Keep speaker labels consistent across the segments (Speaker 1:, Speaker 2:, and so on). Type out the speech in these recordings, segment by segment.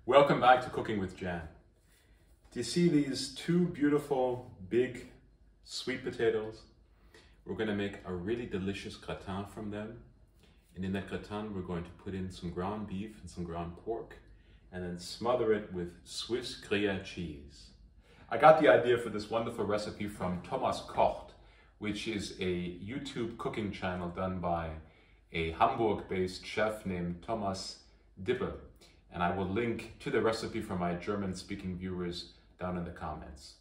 Speaker 1: Welcome back to Cooking with Jan. Do you see these two beautiful, big, sweet potatoes? We're going to make a really delicious gratin from them. And in that gratin, we're going to put in some ground beef and some ground pork, and then smother it with Swiss Gruyère cheese. I got the idea for this wonderful recipe from Thomas Kocht, which is a YouTube cooking channel done by a Hamburg-based chef named Thomas Dippe. And I will link to the recipe for my German-speaking viewers down in the comments.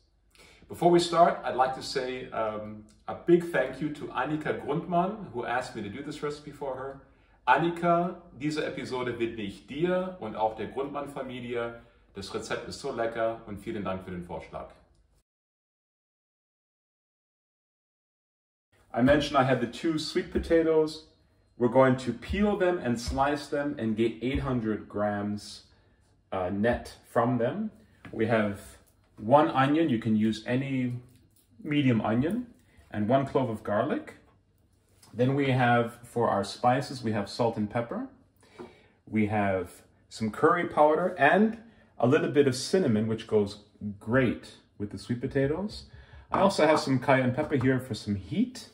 Speaker 1: Before we start, I'd like to say a big thank you to Annika Grundmann, who asked me to do this recipe for her. Annika, diese Episode widme ich dir und auch der Grundmann-Familie. Das Rezept ist so lecker und vielen Dank für den Vorschlag. I mentioned I had the two sweet potatoes. We're going to peel them and slice them and get 800 grams net from them. We have one onion, you can use any medium onion, and one clove of garlic. Then we have, for our spices, we have salt and pepper. We have some curry powder and a little bit of cinnamon, which goes great with the sweet potatoes. I also have some cayenne pepper here for some heat.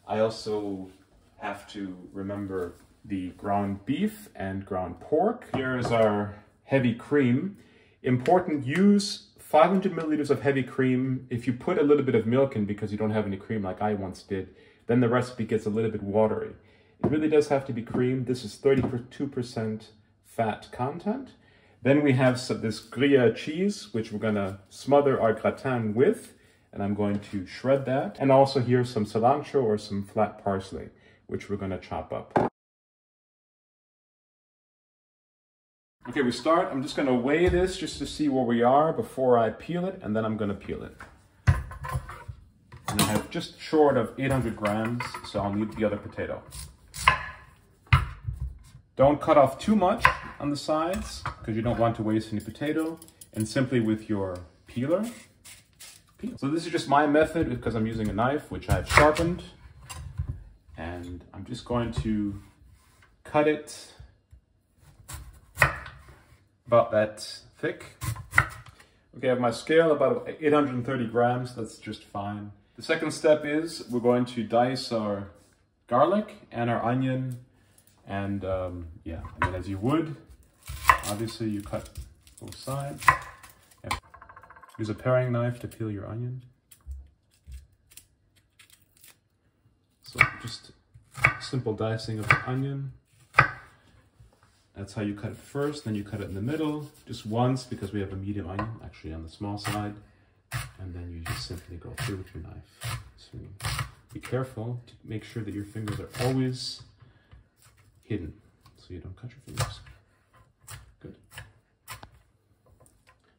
Speaker 1: I also have to remember the ground beef and ground pork. Here is our heavy cream. Important, use 500 milliliters of heavy cream. If you put a little bit of milk in because you don't have any cream like I once did, then the recipe gets a little bit watery. It really does have to be cream. This is 32% fat content. Then we have this Gruyère cheese, which we're gonna smother our gratin with, and I'm going to shred that. And also here's some cilantro or some flat parsley, which we're going to chop up. Okay, we start. I'm just going to weigh this just to see where we are before I peel it, and then I'm going to peel it. And I have just short of 800 grams, so I'll need the other potato. Don't cut off too much on the sides, because you don't want to waste any potato, and simply with your peeler, peel. So this is just my method, because I'm using a knife, which I've sharpened. And I'm just going to cut it about that thick. Okay, I have my scale about 830 grams, that's just fine. The second step is we're going to dice our garlic and our onion, and yeah, and then as you would, obviously you cut both sides. Use a paring knife to peel your onion. So just simple dicing of the onion. That's how you cut it first, then you cut it in the middle, just once because we have a medium onion, actually on the small side. And then you just simply go through with your knife. So be careful to make sure that your fingers are always hidden so you don't cut your fingers. Good.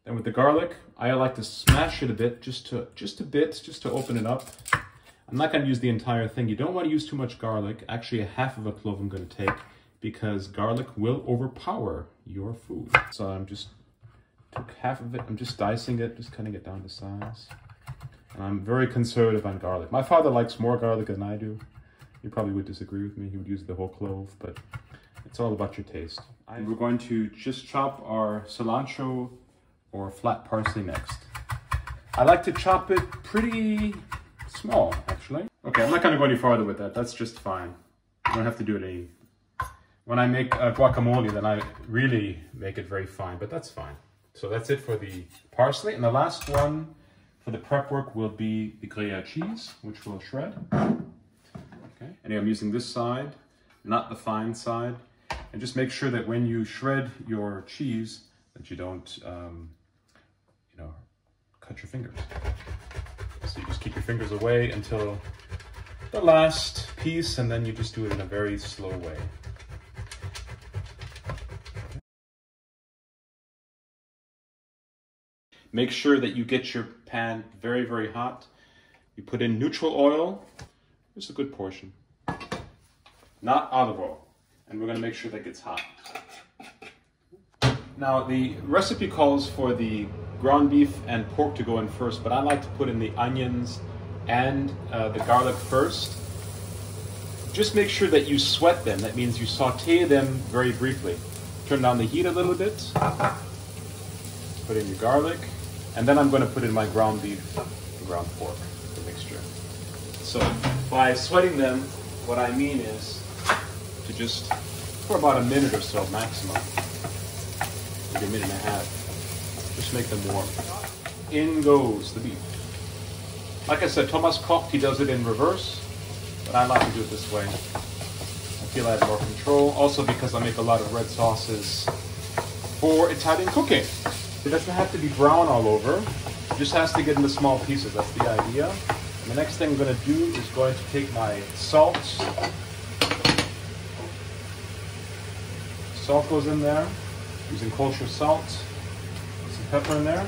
Speaker 1: Then with the garlic, I like to smash it a bit, just to open it up. I'm not going to use the entire thing. You don't want to use too much garlic. Actually, a half of a clove I'm going to take because garlic will overpower your food. So I'm just took half of it. I'm just dicing it, just cutting it down to size. And I'm very conservative on garlic. My father likes more garlic than I do. He probably would disagree with me. He would use the whole clove, but it's all about your taste. We're going to just chop our cilantro or flat parsley next. I like to chop it pretty small, actually. Okay, I'm not going to go any farther with that. That's just fine. You don't have to do it any... When I make guacamole, then I really make it very fine, but that's fine. So that's it for the parsley. And the last one for the prep work will be the Gruyère cheese, which we'll shred. Okay, and I'm using this side, not the fine side. And just make sure that when you shred your cheese, that you don't, you know, cut your fingers. So you just keep your fingers away until the last piece, and then you just do it in a very slow way. Make sure that you get your pan very, very hot. You put in neutral oil, just a good portion, not olive oil. And we're gonna make sure that gets hot. Now the recipe calls for the ground beef and pork to go in first, but I like to put in the onions and the garlic first. Just make sure that you sweat them. That means you saute them very briefly. Turn down the heat a little bit. Put in the garlic, and then I'm going to put in my ground beef and ground pork, the mixture. So by sweating them, what I mean is to just, for about a minute or so maximum, maybe a minute and a half, just make them warm. In goes the beef. Like I said, Thomas Koch, he does it in reverse, but I like to do it this way. I feel I have more control, also because I make a lot of red sauces for Italian cooking. It doesn't have to be brown all over, it just has to get into small pieces, that's the idea. And the next thing I'm going to do is going to take my salt. Salt goes in there, using kosher salt. Some pepper in there.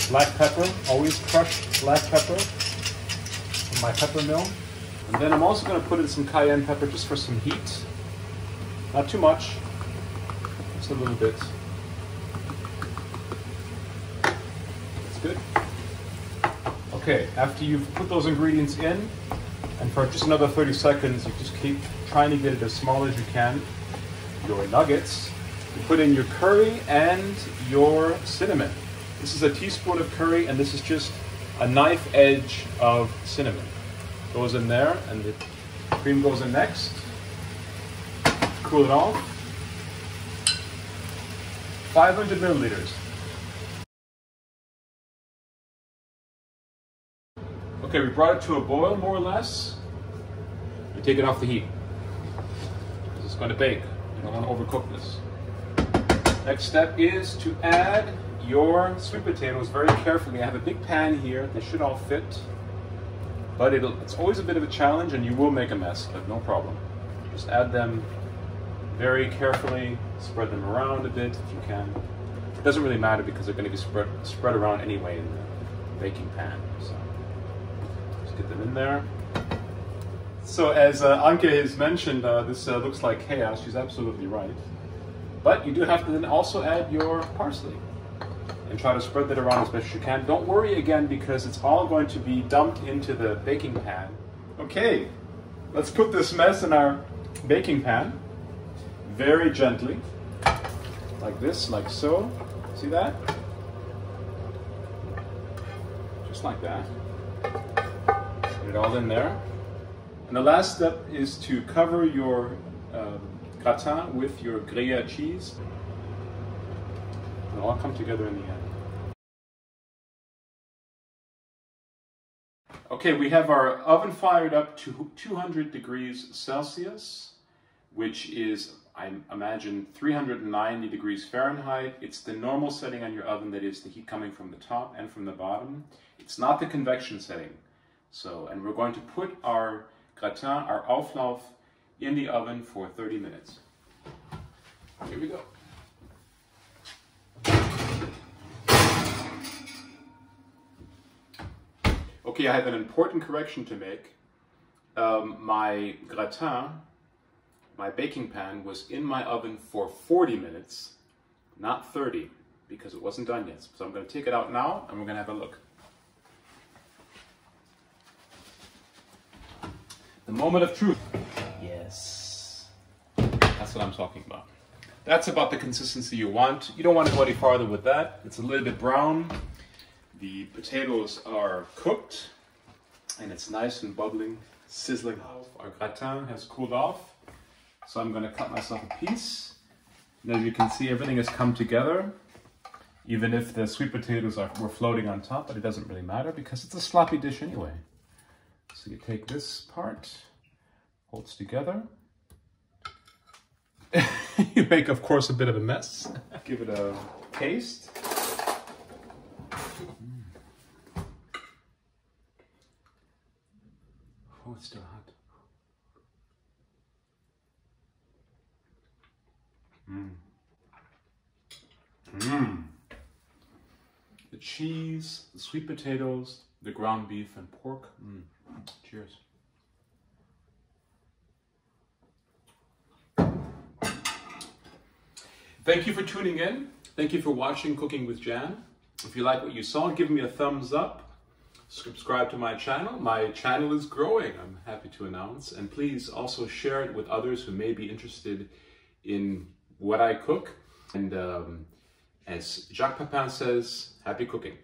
Speaker 1: Black pepper, always crushed black pepper from my pepper mill. And then I'm also going to put in some cayenne pepper just for some heat. Not too much, just a little bit. That's good. Okay, after you've put those ingredients in, and for just another 30 seconds, you just keep trying to get it as small as you can. Your nuggets, you put in your curry and your cinnamon. This is a teaspoon of curry, and this is just a knife edge of cinnamon. Goes in there, and the cream goes in next. Cool it off. 500 milliliters. Okay, we brought it to a boil, more or less. We take it off the heat. It's going to bake. You don't want to overcook this. Next step is to add your sweet potatoes very carefully. I have a big pan here. They should all fit. But it's always a bit of a challenge, and you will make a mess, but no problem. Just add them very carefully. Spread them around a bit if you can. It doesn't really matter because they're going to be spread around anyway in the baking pan. So just get them in there. So as Anke has mentioned, this looks like chaos. She's absolutely right. But you do have to then also add your parsley and try to spread that around as best as you can. Don't worry again because it's all going to be dumped into the baking pan. Okay, let's put this mess in our baking pan very gently, like this, like so. See that? Just like that. Put it all in there. And the last step is to cover your gratin with your gruyère cheese. It'll all come together in the end. Okay, we have our oven fired up to 200 degrees Celsius, which is, I imagine, 390 degrees Fahrenheit. It's the normal setting on your oven, that is the heat coming from the top and from the bottom. It's not the convection setting. So, and we're going to put our gratin, our Auflauf, in the oven for 30 minutes. Here we go. Okay, I have an important correction to make. My gratin, my baking pan, was in my oven for 40 minutes, not 30, because it wasn't done yet. So I'm going to take it out now, and we're going to have a look. The moment of truth. Yes. That's what I'm talking about. That's about the consistency you want. You don't want to go any farther with that. It's a little bit brown. The potatoes are cooked, and it's nice and bubbling, sizzling. Our gratin has cooled off, so I'm going to cut myself a piece. And as you can see, everything has come together, even if the sweet potatoes were floating on top, but it doesn't really matter because it's a sloppy dish anyway. So you take this part, holds together. You make, of course, a bit of a mess. Give it a taste. Oh, it's still hot. The cheese, the sweet potatoes, the ground beef and pork. Cheers. Thank you for tuning in. Thank you for watching Cooking with Jan. If you like what you saw, give me a thumbs up. Subscribe to my channel. My channel is growing, I'm happy to announce. And please also share it with others who may be interested in what I cook. And As Jacques Pepin says, happy cooking.